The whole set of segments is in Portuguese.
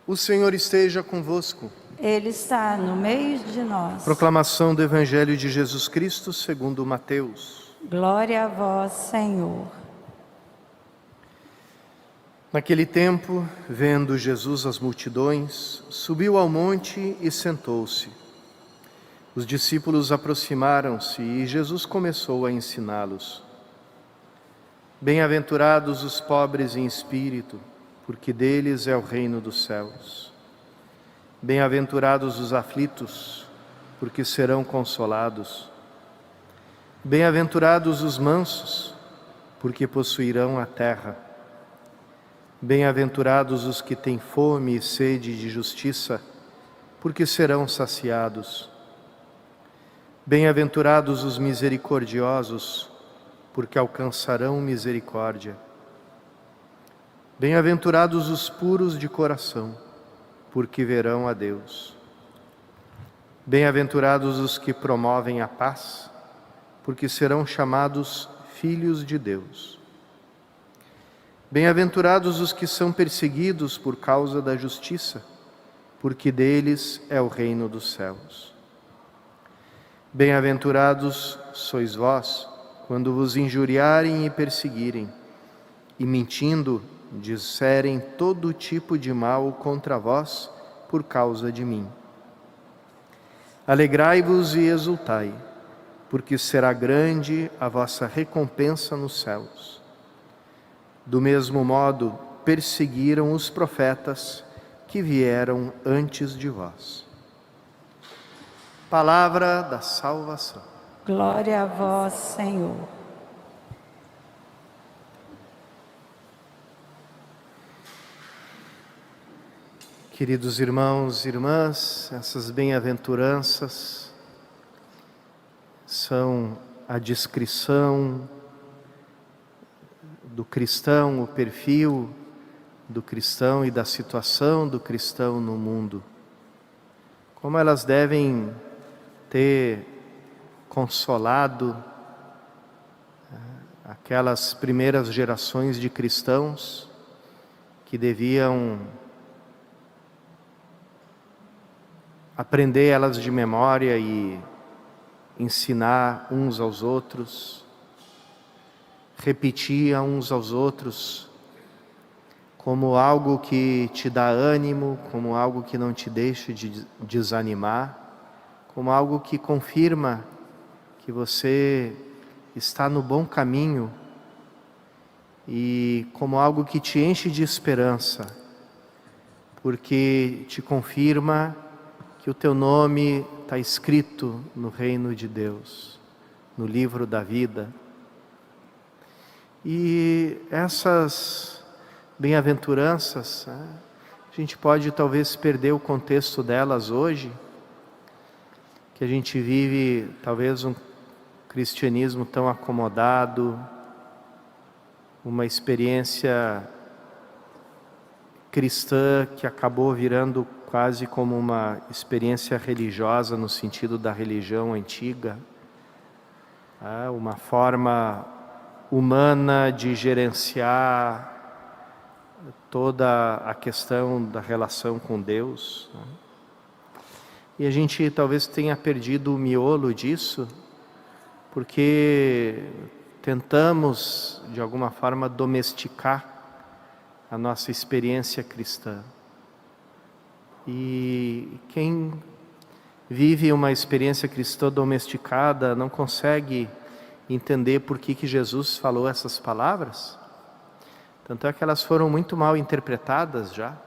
O Senhor esteja convosco. Ele está no meio de nós. Proclamação do Evangelho de Jesus Cristo segundo Mateus. Glória a vós, Senhor. Naquele tempo, vendo Jesus as multidões, subiu ao monte e sentou-se. Os discípulos aproximaram-se e Jesus começou a ensiná-los. Bem-aventurados os pobres em espírito, porque deles é o reino dos céus. Bem-aventurados os aflitos, porque serão consolados. Bem-aventurados os mansos, porque possuirão a terra. Bem-aventurados os que têm fome e sede de justiça, porque serão saciados. Bem-aventurados os misericordiosos, porque alcançarão misericórdia. Bem-aventurados os puros de coração, porque verão a Deus. Bem-aventurados os que promovem a paz, porque serão chamados filhos de Deus. Bem-aventurados os que são perseguidos por causa da justiça, porque deles é o reino dos céus. Bem-aventurados sois vós, quando vos injuriarem e perseguirem, e mentindo, disserem todo tipo de mal contra vós por causa de mim. Alegrai-vos e exultai, porque será grande a vossa recompensa nos céus. Do mesmo modo, perseguiram os profetas que vieram antes de vós. Palavra da salvação. Glória a vós, Senhor. Queridos irmãos e irmãs, essas bem-aventuranças são a descrição do cristão, o perfil do cristão e da situação do cristão no mundo. Como elas devem ter consolado aquelas primeiras gerações de cristãos que deviam aprender elas de memória e ensinar uns aos outros, repetir a uns aos outros, como algo que te dá ânimo, como algo que não te deixa de desanimar, como algo que confirma que você está no bom caminho e como algo que te enche de esperança, porque te confirma que o teu nome está escrito no reino de Deus, no livro da vida. E essas bem-aventuranças, a gente pode talvez perder o contexto delas hoje, que a gente vive talvez um cristianismo tão acomodado, uma experiência cristã que acabou virando quase como uma experiência religiosa no sentido da religião antiga, uma forma humana de gerenciar toda a questão da relação com Deus. E a gente talvez tenha perdido o miolo disso, porque tentamos de alguma forma domesticar a nossa experiência cristã. E quem vive uma experiência cristã domesticada não consegue entender por que Jesus falou essas palavras. Tanto é que elas foram muito mal interpretadas já.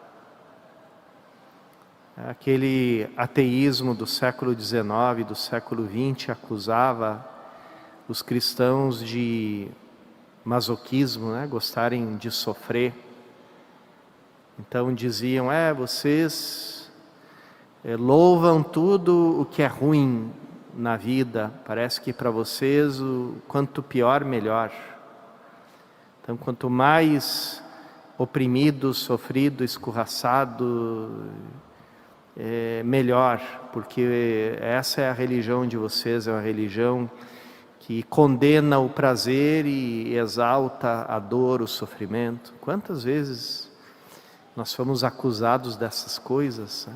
Aquele ateísmo do século XIX, do século XX, acusava os cristãos de masoquismo, gostarem de sofrer. Então diziam, vocês louvam tudo o que é ruim na vida, parece que para vocês o quanto pior, melhor. Então quanto mais oprimido, sofrido, escorraçado, melhor, porque essa é a religião de vocês, é uma religião que condena o prazer e exalta a dor, o sofrimento. Quantas vezes nós fomos acusados dessas coisas, né?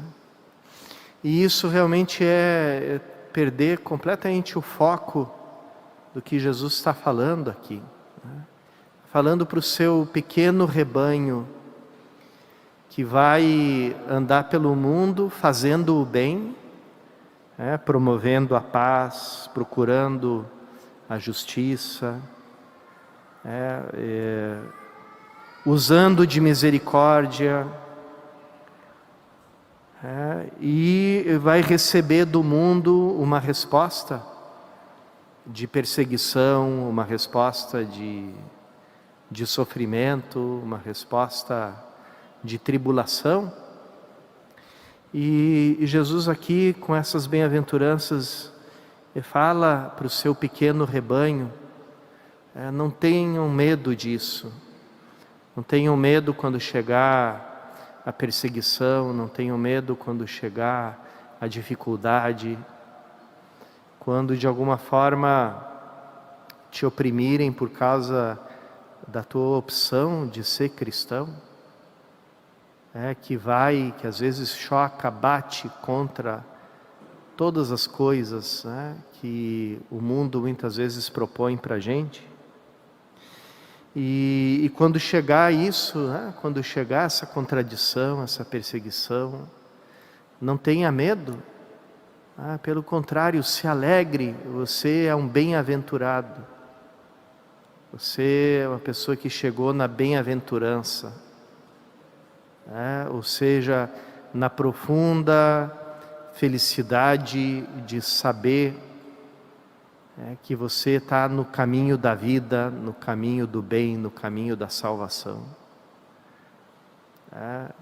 E isso realmente é perder completamente o foco do que Jesus está falando aqui, né? Falando para o seu pequeno rebanho, que vai andar pelo mundo fazendo o bem, promovendo a paz, procurando a justiça, usando de misericórdia, e vai receber do mundo uma resposta de perseguição, uma resposta de sofrimento, uma resposta de tribulação. E Jesus aqui, com essas bem-aventuranças, fala para o seu pequeno rebanho, não tenham medo disso, não tenham medo quando chegar a perseguição, não tenham medo quando chegar a dificuldade, quando de alguma forma te oprimirem por causa da tua opção de ser cristão, que às vezes choca, bate contra todas as coisas, que o mundo muitas vezes propõe para a gente. E quando chegar isso, quando chegar essa contradição, essa perseguição, não tenha medo, pelo contrário, se alegre, você é um bem-aventurado, você é uma pessoa que chegou na bem-aventurança, ou seja, na profunda felicidade de saber que você está no caminho da vida, no caminho do bem, no caminho da salvação.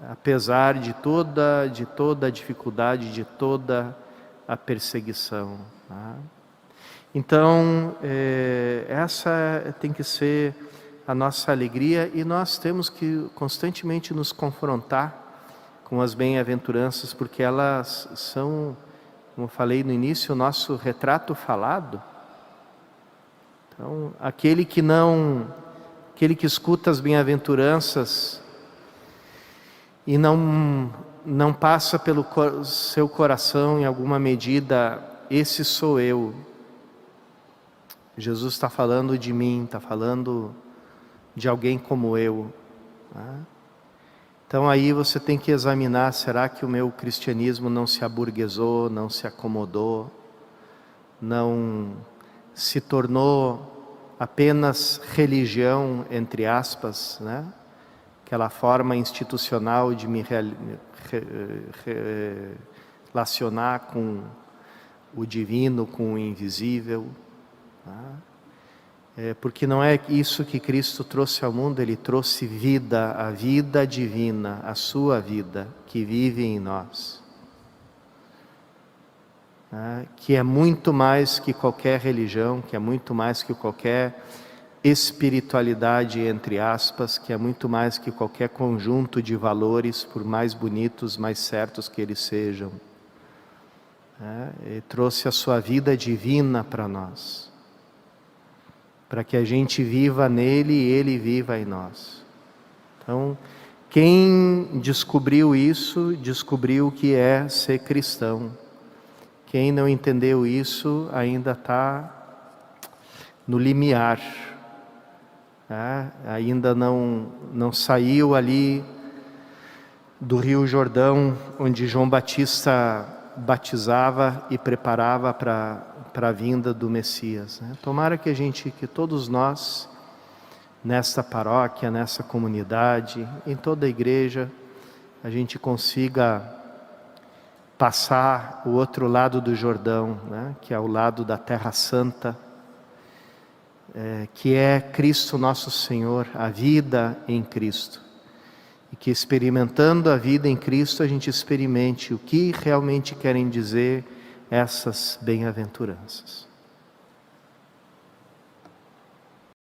Apesar de toda a dificuldade, de toda a perseguição. Então, essa tem que ser a nossa alegria, e nós temos que constantemente nos confrontar com as bem-aventuranças, porque elas são, como eu falei no início, o nosso retrato falado. Então, aquele que escuta as bem-aventuranças e não passa pelo seu coração em alguma medida, esse sou eu. Jesus está falando de mim, está falando de alguém como eu. Então aí você tem que examinar, será que o meu cristianismo não se aburguesou, não se acomodou, não se tornou apenas religião, entre aspas, aquela forma institucional de me relacionar com o divino, com o invisível. Porque não é isso que Cristo trouxe ao mundo, Ele trouxe vida, a vida divina, a sua vida, que vive em nós. Que é muito mais que qualquer religião, que é muito mais que qualquer espiritualidade, entre aspas, que é muito mais que qualquer conjunto de valores, por mais bonitos, mais certos que eles sejam. Ele trouxe a sua vida divina para nós, para que a gente viva nele e ele viva em nós. Então, quem descobriu isso, descobriu o que é ser cristão. Quem não entendeu isso ainda está no limiar, ainda não saiu ali do Rio Jordão, onde João Batista batizava e preparava para a vinda do Messias. Tomara que todos nós, nesta paróquia, nessa comunidade, em toda a igreja, a gente consiga passar o outro lado do Jordão, que é o lado da Terra Santa, que é Cristo nosso Senhor, a vida em Cristo. E que experimentando a vida em Cristo, a gente experimente o que realmente querem dizer essas bem-aventuranças.